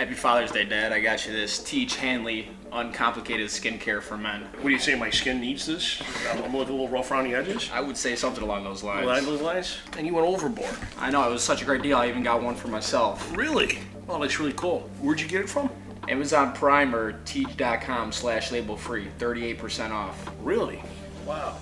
Happy Father's Day, Dad. I got you this Teach Hanley Uncomplicated Skincare for Men. What do you say, my skin needs this? I'm a little rough around the edges? I would say something along those lines. Along those lines? And you went overboard. I know, it was such a great deal. I even got one for myself. Really? Oh, that's really cool. Where'd you get it from? Amazon Prime or teach.com/label-free, 38% off. Really? Wow.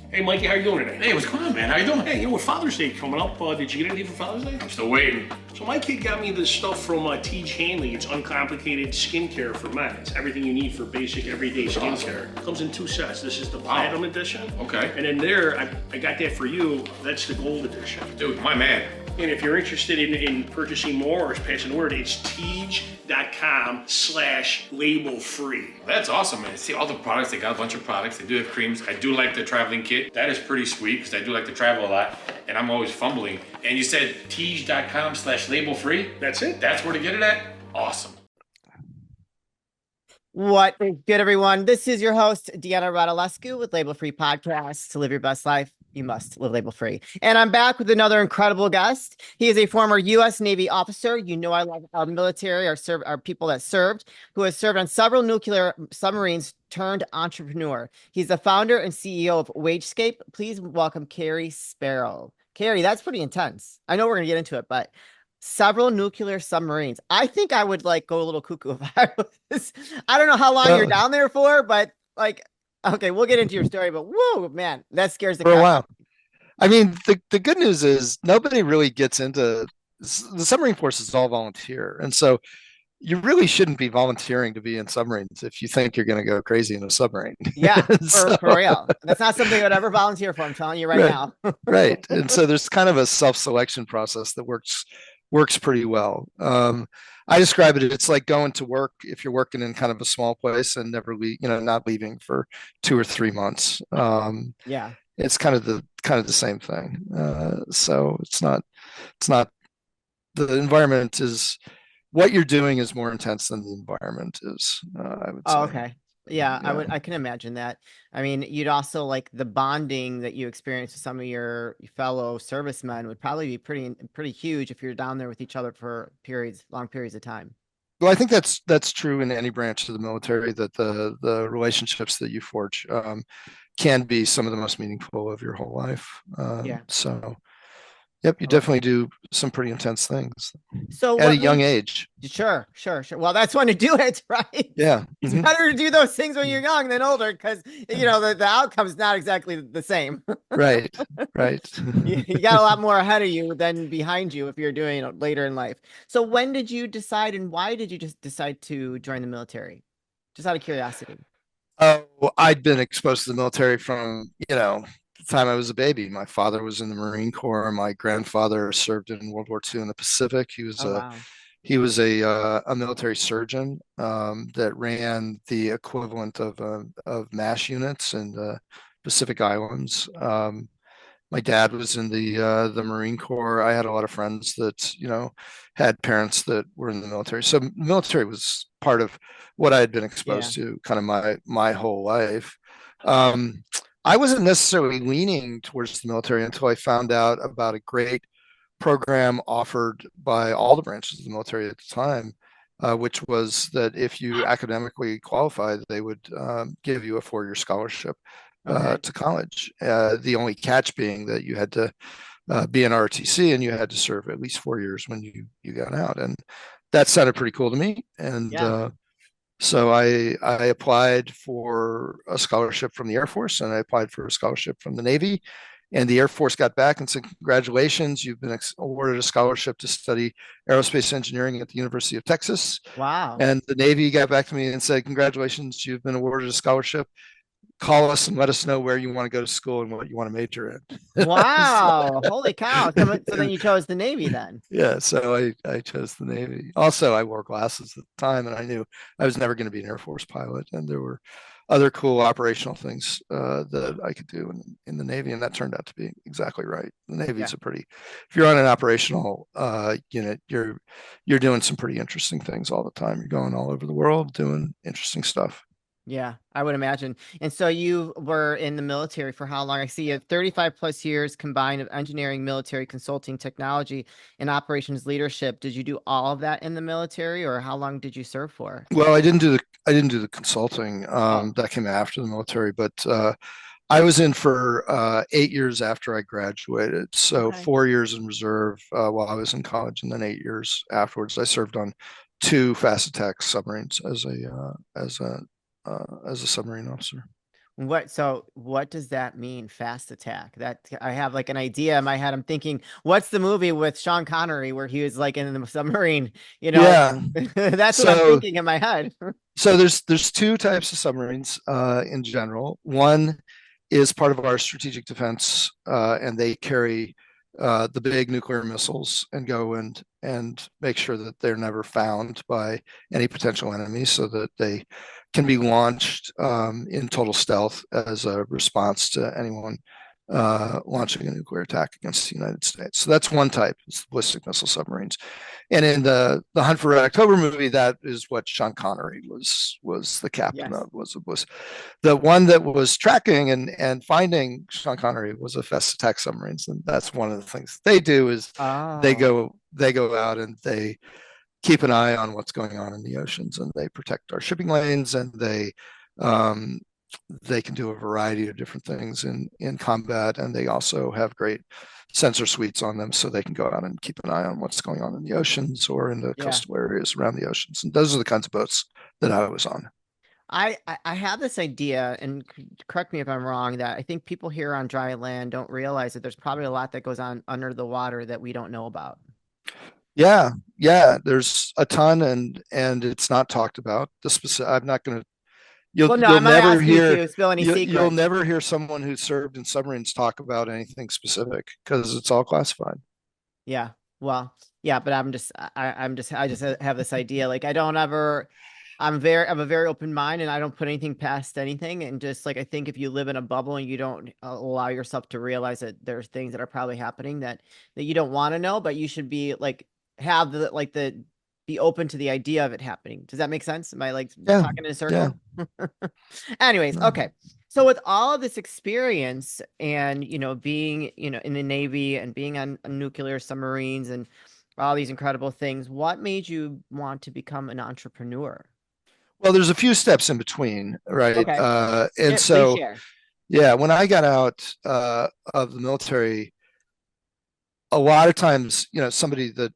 Hey, Mikey, how you doing today? Hey, what's going on, man? How you doing? Hey, with Father's Day coming up, did you get anything for Father's Day? I'm still waiting. So my kid got me this stuff from Teach Hanley. It's uncomplicated skincare for men. It's everything you need for basic everyday skincare. It comes in 2 sets. This is the platinum edition. Okay. And then there, I got that for you. That's the gold edition. Dude, my man. And if you're interested in purchasing more or passing the word, it's teach.com/label-free. That's awesome, man. See all the products, they got a bunch of products. They do have creams. I do like the traveling kit. That is pretty sweet because I do like to travel a lot and I'm always fumbling. And you said teach.com/label-free? That's it. That's where to get it at? Awesome. What is good, everyone? This is your host, Deanna Radulescu with Label Free Podcast. To live your best life, you must live label free. And I'm back with another incredible guest. He is a former U.S. Navy officer. You know, I love our military, our people that served, who has served on several nuclear submarines turned entrepreneur. He's the founder and CEO of Wagescape. Please welcome Cary Sparrow. Cary, that's pretty intense. I know we're going to get into it, but several nuclear submarines. I think I would go a little cuckoo if I was. I don't know how long you're down there for, but okay, we'll get into your story, but whoa, man, that scares the for a crap. while. I mean, the good news is nobody really gets into the submarine force is all volunteer. And so you really shouldn't be volunteering to be in submarines if you think you're going to go crazy in a submarine. Yeah, for real. That's not something I would ever volunteer for. I'm telling you right now. Right. And so there's kind of a self-selection process that works pretty well. I describe it, it's like going to work if you're working in kind of a small place and never not leaving for 2 or 3 months. Yeah. It's kind of the same thing. So it's not the environment is what you're doing is more intense than the environment is, I would say. Oh, okay. Yeah, I can imagine that. I mean, you'd also the bonding that you experience with some of your fellow servicemen would probably be pretty huge if you're down there with each other for long periods of time. Well, I think that's true in any branch of the military, that the relationships that you forge can be some of the most meaningful of your whole life. Yeah. So, yep, you definitely do some pretty intense things. So at a young age. Sure. Well, that's when to do it, right? Yeah. It's better to do those things when you're young than older because, the outcome's not exactly the same. Right. You got a lot more ahead of you than behind you if you're doing it later in life. So when did you decide and why did you just decide to join the military? Just out of curiosity. Oh, I'd been exposed to the military from, the time I was a baby. My father was in the Marine Corps. My grandfather served in World War II in the Pacific. He was Wow. He was a military surgeon that ran the equivalent of MASH units in the Pacific Islands. My dad was in the Marine Corps. I had a lot of friends that had parents that were in the military. So military was part of what I had been exposed to kind of my whole life. I wasn't necessarily leaning towards the military until I found out about a great program offered by all the branches of the military at the time, which was that if you academically qualified, they would give you a 4-year scholarship to college. The only catch being that you had to be an ROTC and you had to serve at least 4 years when you got out. And that sounded pretty cool to me. And so I applied for a scholarship from the Air Force and I applied for a scholarship from the Navy. And the Air Force got back and said, congratulations, you've been awarded a scholarship to study aerospace engineering at the University of Texas. Wow. And the Navy got back to me and said, congratulations, you've been awarded a scholarship. Call us and let us know where you want to go to school and what you want to major in. Wow. Holy cow. So then you chose the Navy then. Yeah. So I chose the Navy. Also, I wore glasses at the time and I knew I was never going to be an Air Force pilot. And there were other cool operational things that I could do in the Navy. And that turned out to be exactly right. The Navy is if you're on an operational unit, you're doing some pretty interesting things all the time. You're going all over the world doing interesting stuff. Yeah, I would imagine. And so you were in the military for how long? I see you have 35 plus years combined of engineering, military consulting, technology, and operations leadership. Did you do all of that in the military, or how long did you serve for? Well, I didn't do the consulting. Oh, That came after the military, but I was in for 8 years after I graduated. So okay. 4 years in reserve while I was in college, and then 8 years afterwards. I served on two fast attack submarines as a submarine officer. What does that mean, fast attack? That I have like an idea in my head. I'm thinking, what's the movie with Sean Connery where he was like in the submarine? You know, Yeah. that's what I'm So thinking in my head. there's two types of submarines in general. One is part of our strategic defense, and they carry the big nuclear missiles and go and make sure that they're never found by any potential enemies, so that they can be launched in total stealth as a response to anyone launching a nuclear attack against the United States. So that's one type, it's ballistic missile submarines. And in the Hunt for Red October movie, that is what Sean Connery was the captain Yes. of. Was the one that was tracking and finding Sean Connery was a fast attack submarines, and that's one of the things they do is Oh, they go out and they keep an eye on what's going on in the oceans, and they protect our shipping lanes, and um, they can do a variety of different things in combat, and they also have great sensor suites on them, so they can go out and keep an eye on what's going on in the oceans or in the yeah. coastal areas around the oceans. And those are the kinds of boats that I was on. I have this idea, and correct me if I'm wrong, that I think people here on dry land don't realize that there's probably a lot that goes on under the water that we don't know about. Yeah, yeah, there's a ton, and it's not talked about. The specific, I'm not going to. Well, no, You'll I'm not never asking you hear to spill any you'll secrets. never hear someone who served in submarines talk about anything specific because it's all classified. Yeah. Well, yeah, but I just have this idea. Like I don't ever, I have a very open mind and I don't put anything past anything. And just like, I think if you live in a bubble and you don't allow yourself to realize that there's things that are probably happening that you don't want to know, but you should be like, have be open to the idea of it happening. Does that make sense? Am I like Yeah, talking in a yeah. circle? Anyways, No. okay. So with all of this experience and, being, in the Navy and being on nuclear submarines and all these incredible things, what made you want to become an entrepreneur? Well, there's a few steps in between, right? Okay. And Please so, share. yeah, when I got out of the military, a lot of times, somebody that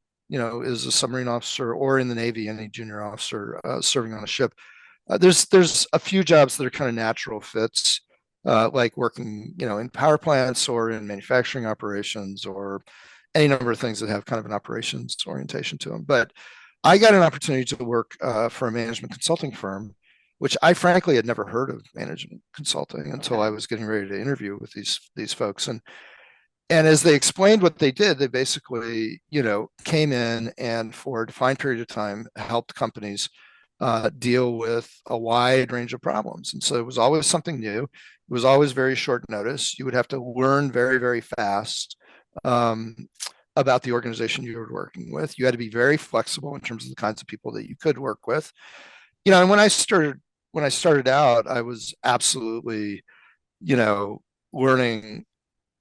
is a submarine officer or in the Navy, any junior officer serving on a ship, there's a few jobs that are kind of natural fits, like working, in power plants or in manufacturing operations or any number of things that have kind of an operations orientation to them. But I got an opportunity to work for a management consulting firm, which I frankly had never heard of management consulting until Okay. I was getting ready to interview with these folks. And as they explained what they did, they basically, came in and for a defined period of time helped companies deal with a wide range of problems. And so it was always something new. It was always very short notice. You would have to learn very, very fast um, about the organization you were working with. You had to be very flexible in terms of the kinds of people that you could work with. And when I started out, I was absolutely, learning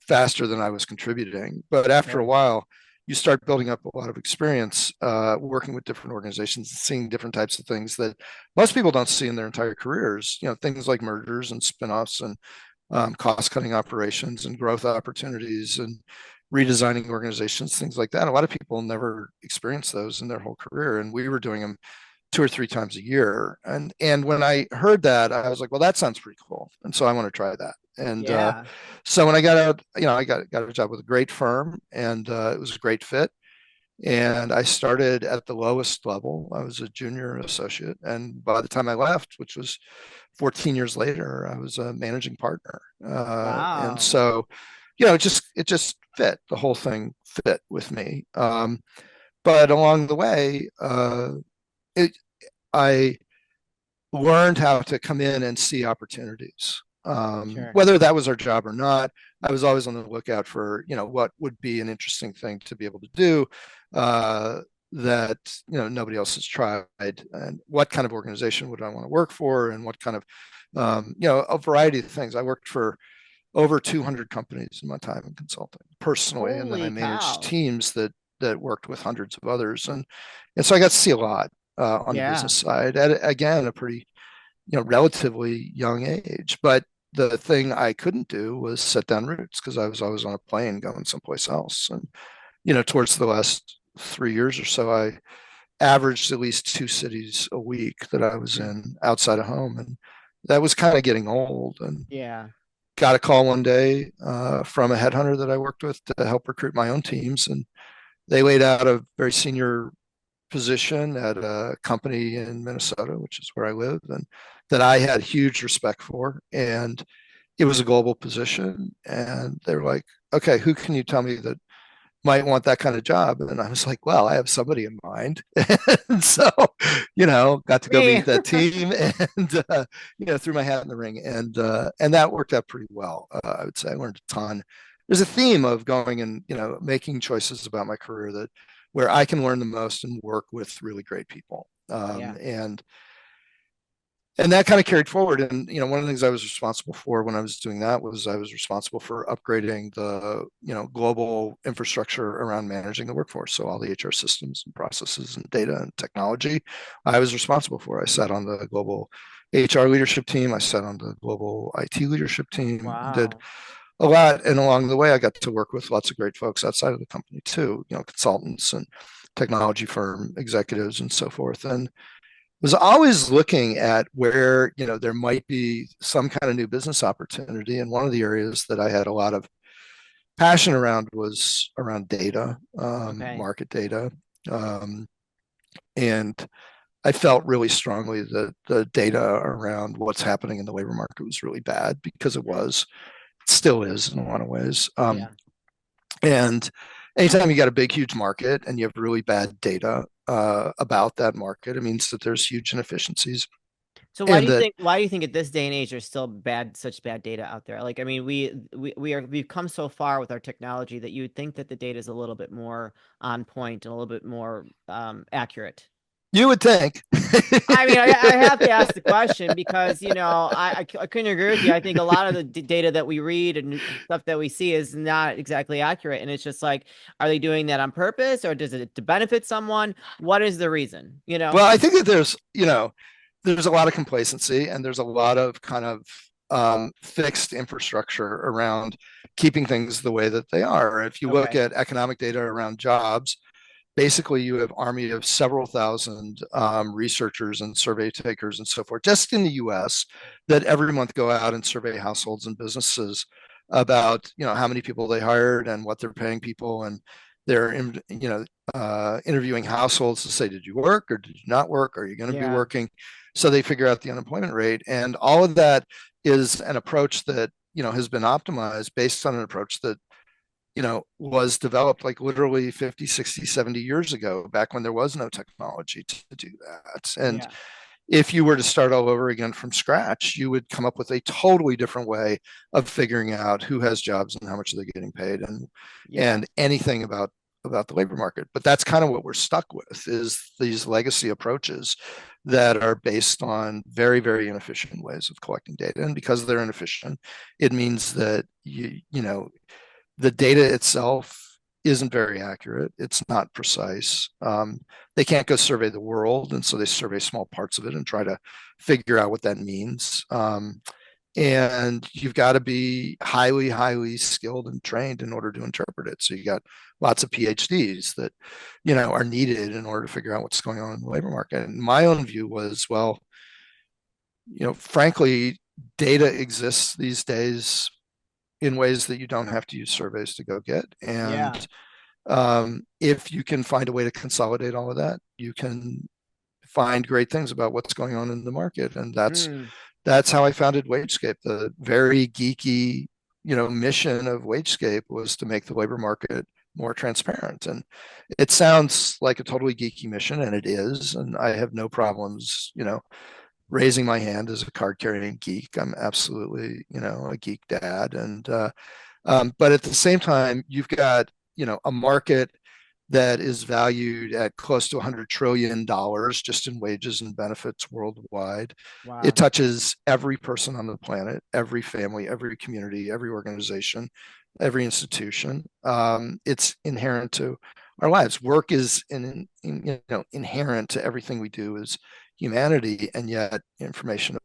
faster than I was contributing. But after a Sure. while, you start building up a lot of experience working with different organizations, seeing different types of things that most people don't see in their entire careers. Things like mergers and spinoffs and cost-cutting operations and growth opportunities and redesigning organizations, things like that. A lot of people never experience those in their whole career, and we were doing them 2 or 3 times a year. And when I heard that, I was like, well, that sounds pretty cool, and so I want to try that. And Yeah. so when I got out, I got a job with a great firm, and it was a great fit. And I started at the lowest level. I was a junior associate, and by the time I left, which was 14 years later, I was a managing partner. And Wow. so, it just fit. The whole thing fit with me. But along the way, it I learned how to come in and see opportunities. Sure. Whether that was our job or not, I was always on the lookout for, what would be an interesting thing to be able to do. Uh, that nobody else has tried, and what kind of organization would I want to work for, and what kind of a variety of things. I worked for over 200 companies in my time in consulting personally, and then I Holy managed cow. teams that worked with hundreds of others, and so I got to see a lot on the Yeah. business side at, again, a pretty relatively young age. But the thing I couldn't do was set down roots because I was always on a plane going someplace else. And towards the last 3 years or so, I averaged at least 2 cities a week that I was Mm. in outside of home, and that was kind of getting old. And Yeah. got a call one day from a headhunter that I worked with to help recruit my own teams, and they laid out a very senior position at a company in Minnesota, which is where I live, and that I had huge respect for. And it was a global position. And they were like, okay, who can you tell me that might want that kind of job? And I was like, well, I have somebody in mind. And so, got to go Me. meet that team and, threw my hat in the ring. And that worked out pretty well. I would say I learned a ton. There's a theme of going and, making choices about my career that where I can learn the most and work with really great people. Yeah. And that kind of carried forward. And one of the things I was responsible for when I was doing that was I was responsible for upgrading the global infrastructure around managing the workforce. So all the HR systems and processes and data and technology, I was responsible for. I sat on the global HR leadership team. I sat on the global IT leadership team. Did Wow. a lot, and along the way, I got to work with lots of great folks outside of the company too. Consultants and technology firm executives and so forth. And was always looking at where there might be some kind of new business opportunity, and one of the areas that I had a lot of passion around was around data, Okay. market data, um, and I felt really strongly that the data around what's happening in the labor market was really bad, because it still is in a lot of ways. Yeah. And anytime you got a big, huge market and you have really bad data about that market, it means that there's huge inefficiencies. So And that why do you think at this day and age there's still such bad data out there? Like, I mean, we've come so far with our technology that you would think that the data is a little bit more on point and a little bit more accurate. you would think. I mean, I have to ask the question because, I couldn't agree with you. I think a lot of the data that we read and stuff that we see is not exactly accurate. And it's just like, are they doing that on purpose, or does it to benefit someone? What is the reason, Well, I think that there's a lot of complacency, and there's a lot of kind of fixed infrastructure around keeping things the way that they are. If you look Okay. at economic data around jobs, basically you have army of several thousand researchers and survey takers and so forth just in the US that every month go out and survey households and businesses about how many people they hired and what they're paying people. And they're interviewing households to say, did you work or did you not work, are you going to be Yeah. working, so they figure out the unemployment rate. And all of that is an approach that has been optimized based on an approach that was developed like literally 50, 60, 70 years ago, back when there was no technology to do that. And Yeah. if you were to start all over again from scratch, you would come up with a totally different way of figuring out who has jobs and how much they're getting paid, Yeah. and anything about the labor market. But that's kind of what we're stuck with, is these legacy approaches that are based on very, very inefficient ways of collecting data. And because they're inefficient, it means that the data itself isn't very accurate. It's not precise. They can't go survey the world, and so they survey small parts of it and try to figure out what that means. And you've got to be highly, highly skilled and trained in order to interpret it. So you got lots of PhDs that are needed in order to figure out what's going on in the labor market. And my own view was, well, frankly, data exists these days in ways that you don't have to use surveys to go get. Yeah. And if you can find a way to consolidate all of that, you can find great things about what's going on in the market. And Mm. that's how I founded Wagescape. The very geeky, mission of Wagescape was to make the labor market more transparent. And it sounds like a totally geeky mission, and it is. And I have no problems, raising my hand as a card carrying geek. I'm absolutely, a geek dad. And but at the same time, you've got, a market that is valued at close to $100 trillion just in wages and benefits worldwide. Wow. It touches every person on the planet, every family, every community, every organization, every institution. It's inherent to our lives. Work is inherent to everything we do as humanity, and yet information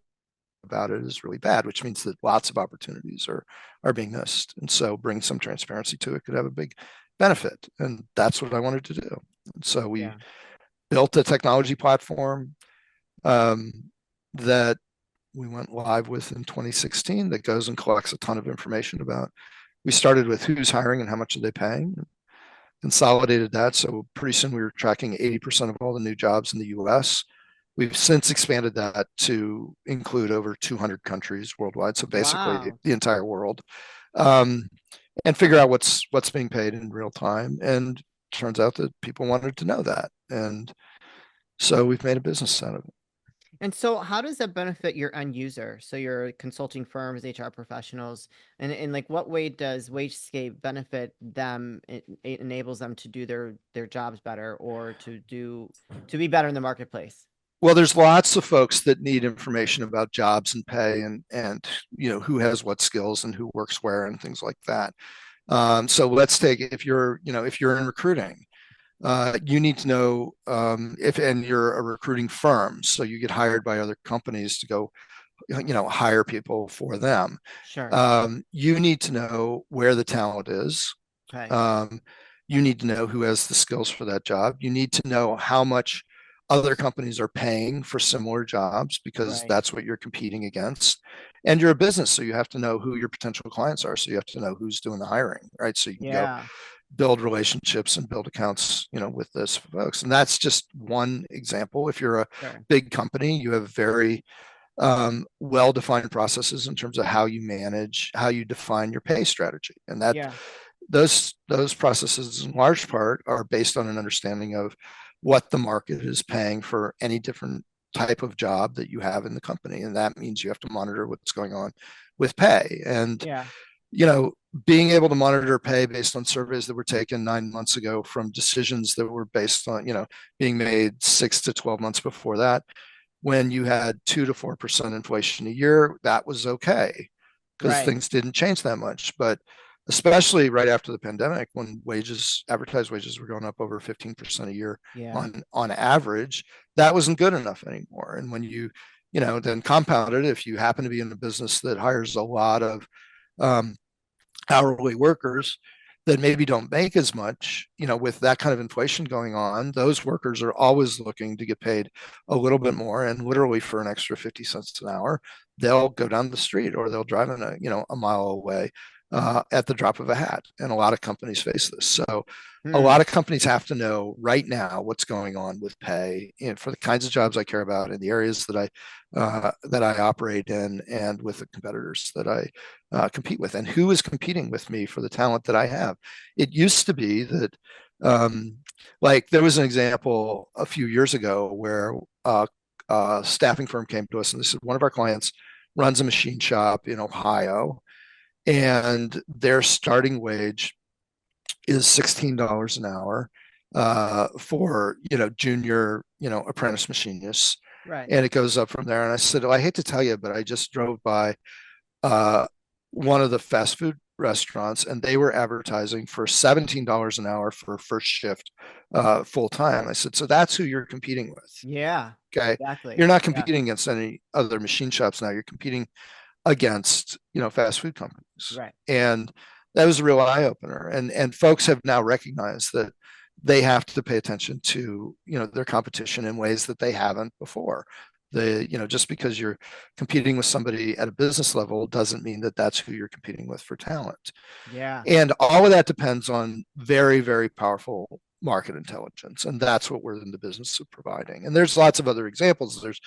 about it is really bad, which means that lots of opportunities are being missed. And so bring some transparency to it could have a big benefit. And that's what I wanted to do. And so we built a technology platform that we went live with in 2016 that goes and collects a ton of information about. We started with who's hiring and how much are they paying, consolidated that. So pretty soon we were tracking 80% of all the new jobs in the US. We've since expanded that to include over 200 countries worldwide. So basically the entire world, and figure out what's being paid in real time. And turns out that people wanted to know that. And so we've made a business out of it. And so how does that benefit your end user? So your consulting firms, HR professionals, and like what way does Wagescape benefit them? It enables them to do their jobs better, or to be better in the marketplace. Well, there's lots of folks that need information about jobs and pay and who has what skills and who works where and things like that. So let's take, if you're in recruiting, you need to know and you're a recruiting firm, so you get hired by other companies to go hire people for them. Sure. You need to know where the talent is. Okay. You need to know who has the skills for that job. You need to know how much other companies are paying for similar jobs, because that's what you're competing against. And you're a business, so you have to know who your potential clients are. So you have to know who's doing the hiring, right? So you can go build relationships and build accounts, with those folks. And that's just one example. If you're a big company, you have very well-defined processes in terms of how you manage, how you define your pay strategy. And that those processes in large part are based on an understanding of what the market is paying for any different type of job that you have in the company. And that means you have to monitor what's going on with pay. And being able to monitor pay based on surveys that were taken 9 months ago from decisions that were based on, being made 6 to 12 months before that, when you had 2 to 4% inflation a year, that was okay, because things didn't change that much. But especially right after the pandemic, when advertised wages were going up over 15% a year on average, that wasn't good enough anymore. And when you then compounded, if you happen to be in a business that hires a lot of hourly workers that maybe don't make as much, with that kind of inflation going on, those workers are always looking to get paid a little bit more. And literally for an extra 50 cents an hour, they'll go down the street or they'll drive in a mile away at the drop of a hat. And a lot of companies face this. So a lot of companies have to know right now what's going on with pay, and for the kinds of jobs I care about in the areas that I operate in, and with the competitors that I compete with, and who is competing with me for the talent that I have. It used to be that like there was an example a few years ago where a staffing firm came to us and they said, one of our clients runs a machine shop in Ohio, and their starting wage is $16 an hour for junior apprentice machinists, and it goes up from there. And I said, I hate to tell you, but I just drove by one of the fast food restaurants, and they were advertising for $17 an hour for first shift full time. I said, so that's who you're competing with. Okay. Exactly. You're not competing against any other machine shops now. You're competing against fast food companies. And that was a real eye opener. And folks have now recognized that they have to pay attention to their competition in ways that they haven't before. Just because you're competing with somebody at a business level doesn't mean that that's who you're competing with for talent. And all of that depends on very, very powerful market intelligence, and that's what we're in the business of providing. And there's lots of other examples. There's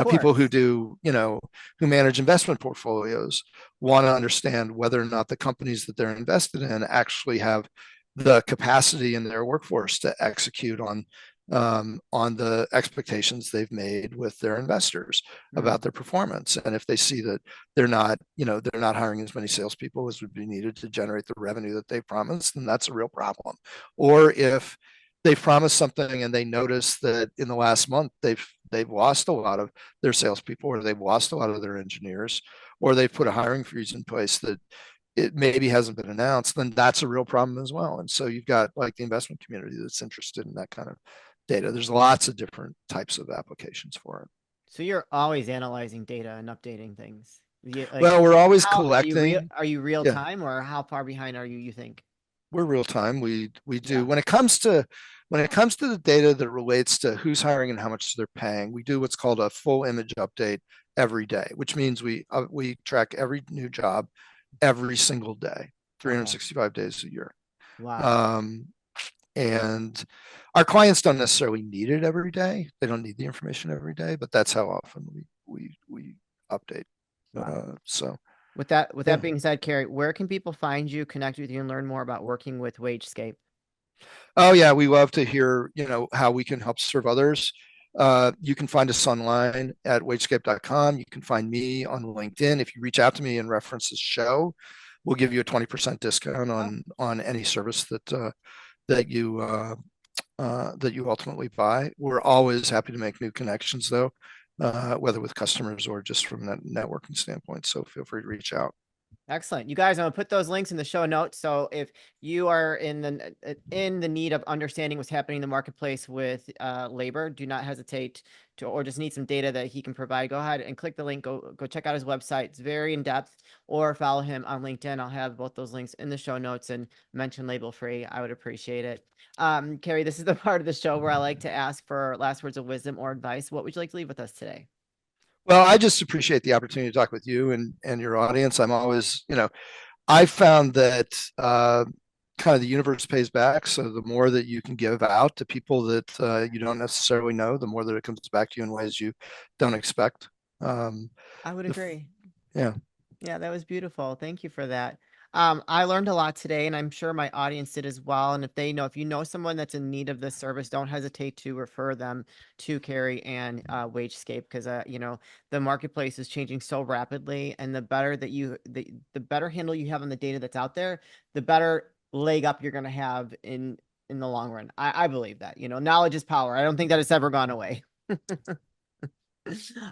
people who do who manage investment portfolios want to understand whether or not the companies that they're invested in actually have the capacity in their workforce to execute on the expectations they've made with their investors about their performance. And if they see that they're not hiring as many salespeople as would be needed to generate the revenue that they promised, then that's a real problem. Or if they've promised something and they notice that in the last month they've lost a lot of their salespeople, or they've lost a lot of their engineers, or they've put a hiring freeze in place that it maybe hasn't been announced, then that's a real problem as well. And so you've got like the investment community that's interested in that kind of data. There's lots of different types of applications for it. So you're always analyzing data and updating things. Like, Well, we're always how collecting. are you real Yeah, time, or how far behind are you think? we're real time. We do Yeah. when it comes to the data that relates to who's hiring and how much they're paying. We do what's called a full image update every day, which means we track every new job every single day, Okay. 365 days a year. Wow. Um, and our clients don't necessarily need it every day. They don't need the information every day, but that's how often we update. Wow. So With yeah. that being said, Cary, where can people find you, connect with you, and learn more about working with Wagescape? Oh yeah, we love to hear, how we can help serve others. You can find us online at wagescape.com. You can find me on LinkedIn. If you reach out to me and reference this show, we'll give you a 20% discount Oh, on any service that you that you ultimately buy. We're always happy to make new connections though, whether with customers or just from that networking standpoint. So feel free to reach out. excellent. You guys, I'm gonna put those links in the show notes. So if you are in the need of understanding what's happening in the marketplace with labor, do not hesitate to, or just need some data that he can provide. Go ahead and click the link. Go check out his website. It's very in depth. Or follow him on LinkedIn. I'll have both those links in the show notes, and mention Label Free. I would appreciate it. Cary, this is the part of the show where I like to ask for last words of wisdom or advice. What would you like to leave with us today? Well, I just appreciate the opportunity to talk with you and your audience. I'm always, I found that kind of the universe pays back. So the more that you can give out to people that you don't necessarily know, the more that it comes back to you in ways you don't expect. Um, I would agree. yeah. Yeah, that was beautiful. Thank you for that. I learned a lot today, and I'm sure my audience did as well. And if you know someone that's in need of this service, don't hesitate to refer them to Cary and Wagescape, because the marketplace is changing so rapidly, and the better handle you have on the data that's out there, the better leg up you're gonna have in the long run. I believe that. Knowledge is power. I don't think that it's ever gone away.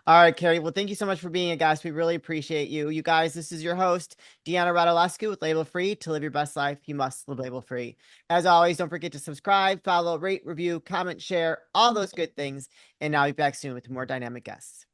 All right, Cary. Well, thank you so much for being a guest. We really appreciate you. You guys, this is your host, Deanna Radulescu with Label Free. To live your best life, you must live label free. As always, don't forget to subscribe, follow, rate, review, comment, share, all those good things. And I'll be back soon with more dynamic guests.